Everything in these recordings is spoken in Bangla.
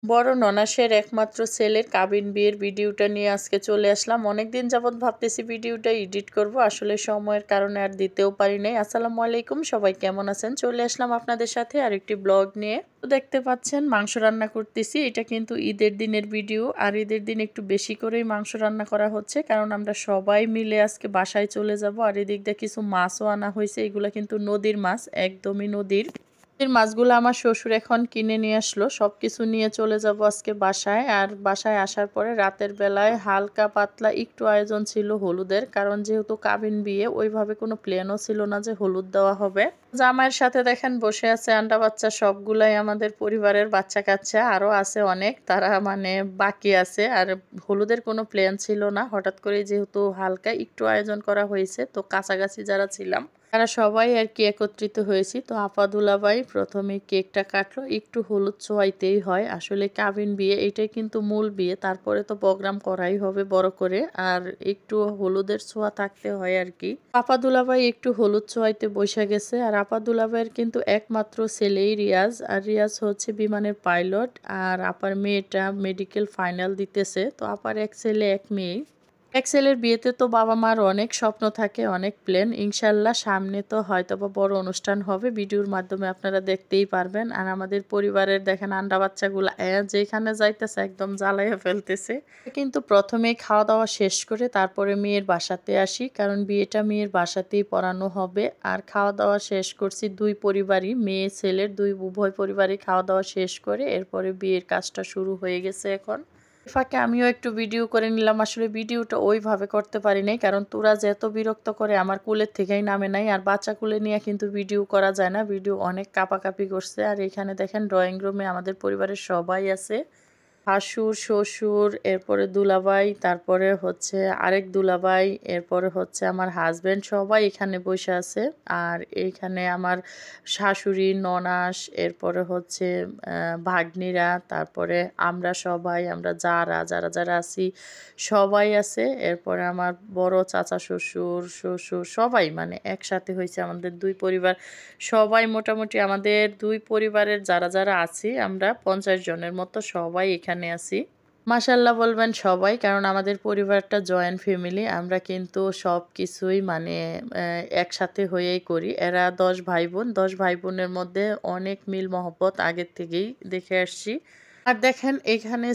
বড় ননাসের একমাত্র ছেলের কাবিন বিয়ের ভিডিওটা নিয়ে আজকে চলে আসলাম। অনেকদিন যাবত ভাবতেছি ভিডিওটা এডিট করব, আসলে সময়ের কারণে আর দিতেও পারি নাই। আসসালামু আলাইকুম, সবাই কেমন আছেন? চলে আসলাম আপনাদের সাথে আরেকটি ব্লগ নিয়ে। তো দেখতে পাচ্ছেন মাংস রান্না করতেছি। এটা কিন্তু ঈদের দিনের ভিডিও, আর ঈদের দিন একটু বেশি করেই মাংস রান্না করা হচ্ছে, কারণ আমরা সবাই মিলে আজকে বাসায় চলে যাব। আর এদিক দিয়ে কিছু মাছও আনা হয়েছে, এগুলো কিন্তু নদীর মাছ, একদমই নদীর। এর মাছগুলো আমার শ্বশুর এখন কিনে নিয়ে আসলো। সবকিছু নিয়ে চলে যাব আজকে বাসায়। আর বাসায় আসার পরে রাতের বেলায় হালকা পাতলা একটু আয়োজন ছিল হলুদের, কারণ যেহেতু কাবিন বিয়ে ওইভাবে কোনো প্ল্যানও ছিল না যে হলুদ দেওয়া হবে। জামাইয়ের সাথে দেখেন বসে আছে আন্ডা বাচ্চা, সবগুলাই আমাদের পরিবারের বাচ্চা কাচ্চা, আরো আছে অনেক, তারা মানে বাকি আছে। আর হলুদের কোনো প্ল্যান ছিল না, হঠাৎ করে যেহেতু হালকা একটু আয়োজন করা হয়েছে, তো কাছাকাছি যারা ছিলাম তারা সবাই আর কি একত্রিত হয়েছি। তো আপা দুলাভাই প্রথমে কেকটা কাটলো, একটু হলুদ ছোঁয়াইতেই হয়, আসলে কাবিন বিয়ে এটাই কিন্তু মূল বিয়ে, তারপরে তো প্রোগ্রাম করাই হবে বড় করে, আর একটু হলুদের ছোঁয়া থাকতে হয় আর কি। আপা দুলাভাই একটু হলুদ ছোঁয়াইতে বসে গেছে। আর আপা দুলাভাইয়ের কিন্তু একমাত্র ছেলেই রিয়াজ, আর রিয়াজ হচ্ছে বিমানের পাইলট, আর আপার মেয়েটা মেডিকেল ফাইনাল দিতেছে। তো আপার এক ছেলে এক মেয়ে। এক ছেলের বিয়েতে তো বাবা মার অনেক স্বপ্ন থাকে, অনেক প্ল্যান। ইনশাল্লাহ সামনে তো হয়তো বা বড় অনুষ্ঠান হবে, ভিডিওর মাধ্যমে আপনারা দেখতেই পারবেন। আর আমাদের পরিবারের দেখেন আন্ডা বাচ্চাগুলা যেখানে যাইতেছে একদম জ্বালাইয়া ফেলতেছে। কিন্তু প্রথমেই খাওয়া দাওয়া শেষ করে তারপরে মেয়ের বাসাতে আসি, কারণ বিয়েটা মেয়ের বাসাতেই পড়ানো হবে। আর খাওয়া দাওয়া শেষ করছি দুই পরিবারই, মেয়ে ছেলের উভয় পরিবারই খাওয়া দাওয়া শেষ করে এরপরে বিয়ের কাজটা শুরু হয়ে গেছে এখন। ফাঁকে আমিও একটু ভিডিও করে নিলাম। আসলে ভিডিওটা ওইভাবে করতে পারি নাই, কারণ তোরা এত বিরক্ত করে আমার কুলের থেকেই নামে নাই। আর বাচ্চা কুলে নিয়ে কিন্তু ভিডিও করা যায় না, ভিডিও অনেক কাপাকাপি করছে। আর এখানে দেখেন ড্রয়িং রুমে আমাদের পরিবারের সবাই আছে, ভাসুর শ্বশুর, এরপরে দুলাভাই, তারপরে হচ্ছে আরেক দুলাভাই, এরপরে হচ্ছে আমার হাজবেন্ড, সবাই এখানে বসে আছে। আর এইখানে আমার শাশুড়ি, ননাস, এরপরে হচ্ছে ভাগ্নিরা, তারপরে আমরা সবাই, আমরা যারা যারা যারা আছি সবাই আছে। এরপরে আমার বড় চাচা শ্বশুর, শ্বশুর সবাই মানে একসাথে হয়েছে আমাদের দুই পরিবার। সবাই মোটামুটি আমাদের দুই পরিবারের যারা যারা আছি আমরা 50 জনের মতো সবাই এখানে আছি। মাশাল্লাহ বলবেন সবাই, কারণ আমাদের পরিবারটা জয়েন্ট ফ্যামিলি। আমরা কিন্তু সব কিছুই মানে একসাথে হয়েই করি। এরা 10 ভাই বোন, 10 ভাই বোনের মধ্যে অনেক মিল মহব্বত আগের থেকেই দেখে আসছি। আর দেখেন এখানে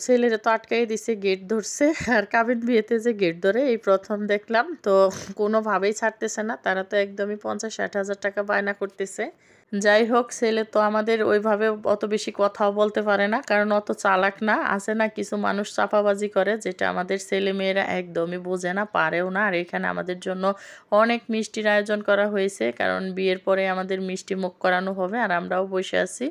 ছেলেরা তো আটকাই দিছে, গেট ধরছে। আর কাবিন বিয়েতে যে গেট ধরে এই প্রথম দেখলাম, তো কোনোভাবেই ছাড়তেছে না, তারা তো একদমই 50-60 হাজার টাকা বায়না করতেছে। যাই হোক, ছেলে তো আমাদের ওইভাবে অত বেশি কথাও বলতে পারে না, কারণ অত চালাক না। আছে না কিছু মানুষ চাপাবাজি করে, যেটা আমাদের ছেলে মেয়েরা একদমই বোঝে না, পারেও না। আর এখানে আমাদের জন্য অনেক মিষ্টির আয়োজন করা হয়েছে, কারণ বিয়ের পরে আমাদের মিষ্টি মুখ করানো হবে, আর আমরাও বসে আছি।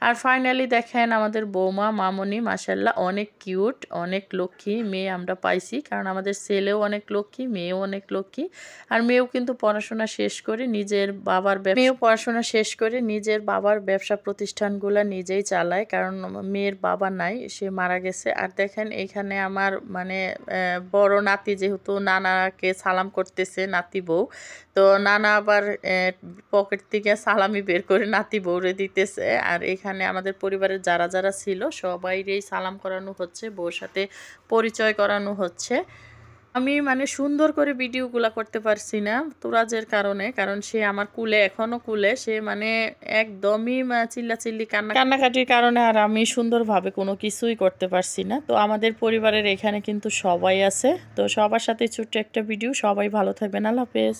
আর ফাইনালি দেখেন আমাদের বৌমা মামনি, মাসাল্লাহ অনেক কিউট, অনেক লক্ষ্মী মেয়ে আমরা পাইছি, কারণ আমাদের ছেলেও অনেক লক্ষ্মী, মেয়েও অনেক লক্ষ্মী। আর মেয়েও কিন্তু পড়াশোনা শেষ করে নিজের বাবার ব্যবসা প্রতিষ্ঠানগুলা নিজেই চালায়, কারণ মেয়ের বাবা নাই, সে মারা গেছে। আর দেখেন এখানে আমার মানে বড় নাতি যেহেতু নানাকে সালাম করতেছে, নাতি বউ, তো নানা আবার পকেট থেকে সালামি বের করে নাতি বউরে দিতেছে। আর এখানে আমাদের পরিবারের যারা যারা ছিল সবাইরেই সালাম করানো হচ্ছে, বউর সাথে পরিচয় করানো হচ্ছে। আমি মানে সুন্দর করে ভিডিওগুলা করতে পারছি না তোরাজের কারণে, কারণ সে আমার কুলে, এখনো কুলে, সে মানে একদমই চিল্লাচিল্লি কান্নাকাটির কারণে আর আমি সুন্দরভাবে কোনো কিছুই করতে পারছি না। তো আমাদের পরিবারের এখানে কিন্তু সবাই আছে, তো সবার সাথে ছোট্ট একটা ভিডিও। সবাই ভালো থাকবেন, আল্লাহ হাফেজ।